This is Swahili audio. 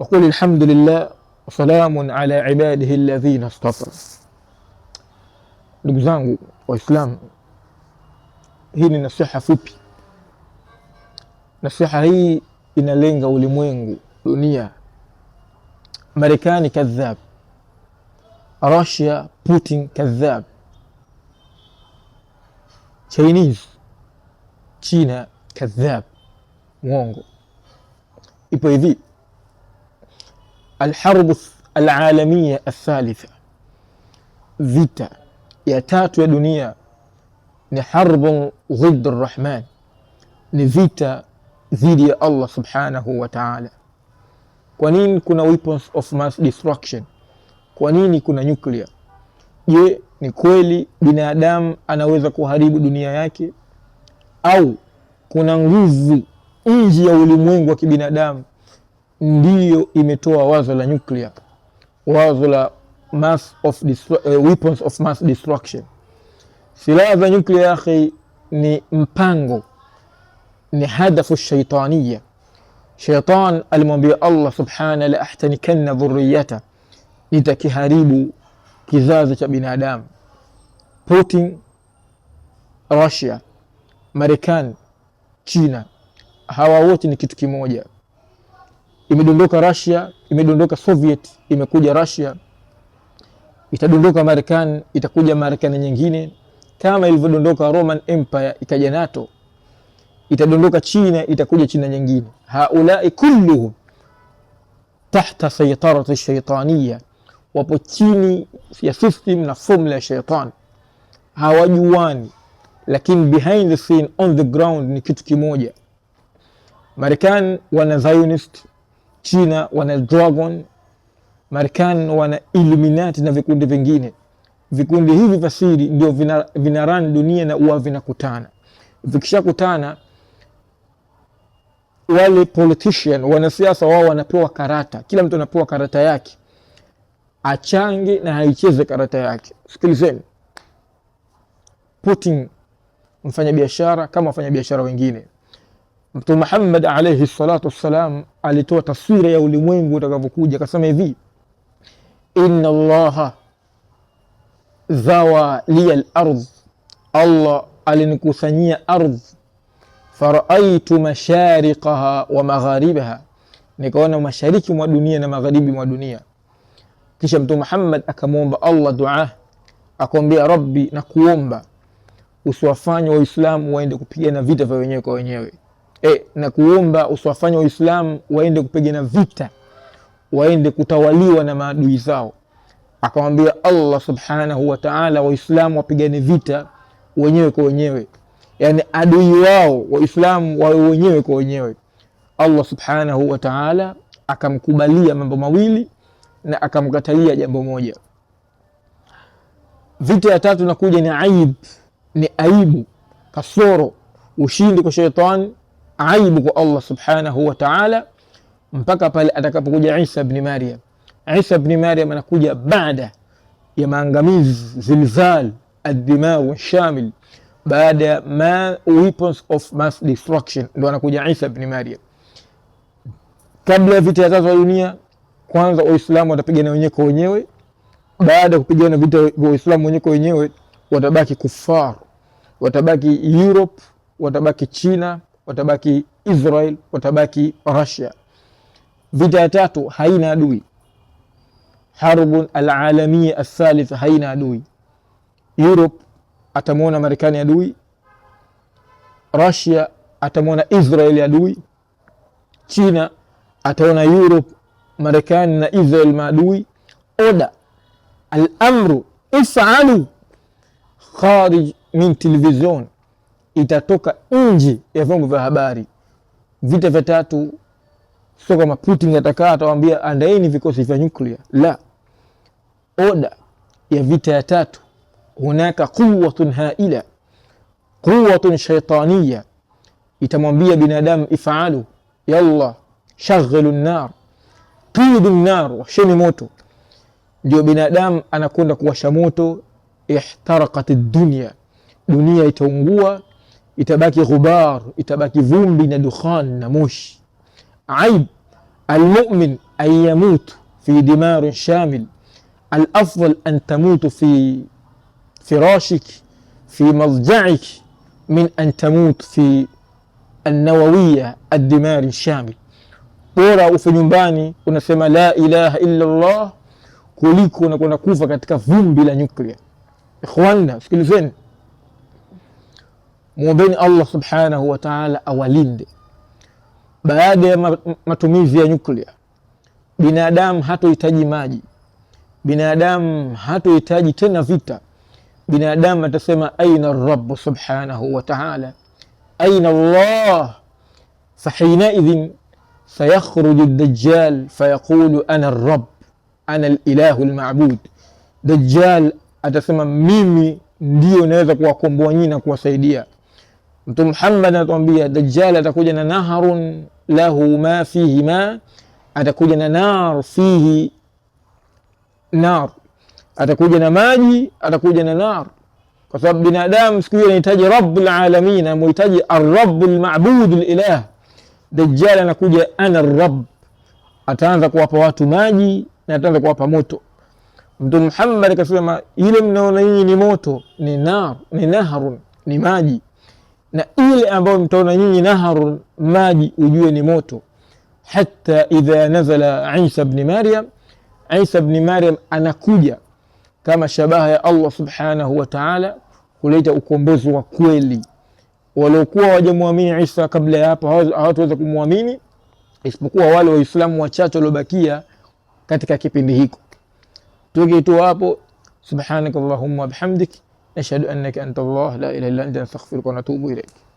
وقل الحمد لله وسلام على عباده الذين اصطفى. Ndugu zangu Waislamu, hii ni nasiha fupi. Nasiha hii inalenga ulimwengu, dunia. Marekani kadhab, Russia Putin kadhab, Chinese China kadhab, mwongo. Ipo hivi, alharbu alalamia athalitha, vita ya tatu ya dunia ni harbu dhidi arrahman, ni vita dhidi ya Allah subhanahu wa ta'ala. Kwa nini kuna weapons of mass destruction? Kwa nini kuna nuclear? Je, ni kweli binadamu anaweza kuharibu dunia yake, au kuna nguvu nje ya ulimwengu wa kibinadamu ndiyo imetoa wazo la nuclear, wazo la weapons of mass destruction? Silaha za nuclear akhi ni mpango, ni hadafu shaitania. Shaitan alimwambia Allah subhana la ahtanikanna dhurriyata, nitakiharibu kizazi cha binadamu. Putin, Russia, Marekani, China, hawa wote ni kitu kimoja. Imedondoka Russia, imedondoka Soviet, imekuja Russia, itadondoka Marekani, itakuja Marekani nyingine, kama ilivyodondoka Roman Empire ikaja NATO. Itadondoka China, itakuja China nyingine. Haulai kulluhum tahta saytarati shaitaniya, wapo chini ya system na formula ya shaitan. Hawajuani, lakini behind the scene, on the ground ni kitu kimoja. Marekani wana Zionist, China wana Dragon, Marekani wana Illuminati na vikundi vingine. Vikundi hivi vya siri ndio vinarun dunia na huwa vinakutana. Vikishakutana, wale politician, wanasiasa wao wanapewa karata. Kila mtu anapewa karata yake, achange na haicheze karata yake. Sikilizeni, Putin mfanya biashara kama wafanya biashara wengine. Mtume Muhammad alayhi salatu wassalam alitoa taswira ya ulimwengu utakavyokuja, akasema hivi: inna Allaha zawa liya al-ardh, Allah alinikusanyia ardh, faraaitu mashariqaha wa magharibaha, nikaona mashariki mwa dunia na magharibi mwa dunia. Kisha Mtume Muhammad akamwomba Allah dua, akamwambia Rabbi, na kuomba usiwafanye Waislamu waende kupigana vita vya wenyewe kwa wenyewe. Na kuomba usiwafanye Waislamu waende kupigana vita, waende kutawaliwa na maadui zao. Akamwambia Allah subhanahu wa ta'ala, Waislamu wapigane vita wenyewe kwa wenyewe, yani adui wao Waislamu wawe wenyewe kwa wenyewe. Allah subhanahu wa ta'ala akamkubalia mambo mawili na akamkatalia jambo moja. Vita ya tatu nakuja ni aibu, kasoro, ushindi kwa shetani, aibu kwa Allah subhanahu wa ta'ala, mpaka pale atakapokuja Isa ibn Maryam. Isa ibn Maryam anakuja baada ya maangamizi, zilzal, ad-dima shamil, baada ma weapons of mass destruction, ndio anakuja Isa ibn Maryam. Kabla ya vita ya tatu ya dunia, kwanza Waislamu watapigana wenyewe kwa wenyewe. Baada ya kupigana vita vya Waislamu wenyewe kwa wenyewe, watabaki kufar, watabaki Europe, watabaki China, watabaki Israel, watabaki Russia. Vita ya tatu haina adui, harbun alalamia athalitha, haina adui. Europe atamuona Marekani adui, Russia atamuona Israel adui, China ataona Europe, Marekani na Israel maadui. Oda al-amru if'alu kharij min television, itatoka nje ya vyombo vya habari. Vita vya tatu sio kama Putin atakaa atawaambia andaeni vikosi vya nuclear, la. Oda ya vita ya tatu, hunaka quwwatun haila, quwwatun shaytaniya, itamwambia binadamu if'alu, yalla shaghilu an-nar, qidu an-nar, washeni moto. Ndio binadamu anakwenda kuwasha moto. Ihtaraqat ad-dunya, dunia itaungua, itabaki ghubar, itabaki vumbi na dukhan na moshi. Aib almu'min an yamutu fi dimarin shamil alafdal an tamutu fi firashik fi madja'ik min an tamutu fi النووية الدمار الشامل. Bora ufe nyumbani unasema la ilaha illa Allah kuliko unakwenda kufa katika vumbi la nyuklia. Ikhwana, sikilizeni, muombeni Allah subhanahu wa ta'ala awalinde. Baada ya matumizi ya nyuklia, binadamu hatohitaji maji, binadamu hatohitaji tena vita. Binadamu atasema aina ar-rabb subhanahu wa ta'ala, aina Allah. فحينئذ سيخرج الدجال فيقول أنا الرب أنا الإله المعبود. دجال atasema mimi ndio naweza kuwakomboa nyinyi na kuwasaidia. Mtume Muhammad anatuambia Dajjal atakuja na naharun lahu ma fihi ma, atakuja na nar fihi nar, atakuja na maji, atakuja na nar. Kwa sababu binadamu siku hiyo anahitaji rabbul alamin, anahitaji ar-rabbul ma'bud al-ilah. Dajjal anakuja ana ar-rabb, ataanza kuwapa watu maji na ataanza kuwapa moto. Mtume Muhammad akasema ile mnaona nyinyi ni moto ni nar, ni naharun, ni maji, na ile ambayo mtaona nyinyi naharun, maji, ujue ni moto. Hatta idha nazala Isa ibn Maryam, Isa ibn Maryam anakuja kama shabaha ya Allah subhanahu wa ta'ala kuleta ukombozi wa kweli. Waliokuwa wajamwamini Isa kabla ya hapo hawataweza kumwamini isipokuwa wale waislamu wachache waliobakia katika kipindi hiko. Tukiitoa hapo, subhanakallahumma bihamdik nashhadu annaka anta Allah la ilaha illa anta nastaghfiruka wa natubu ilayk.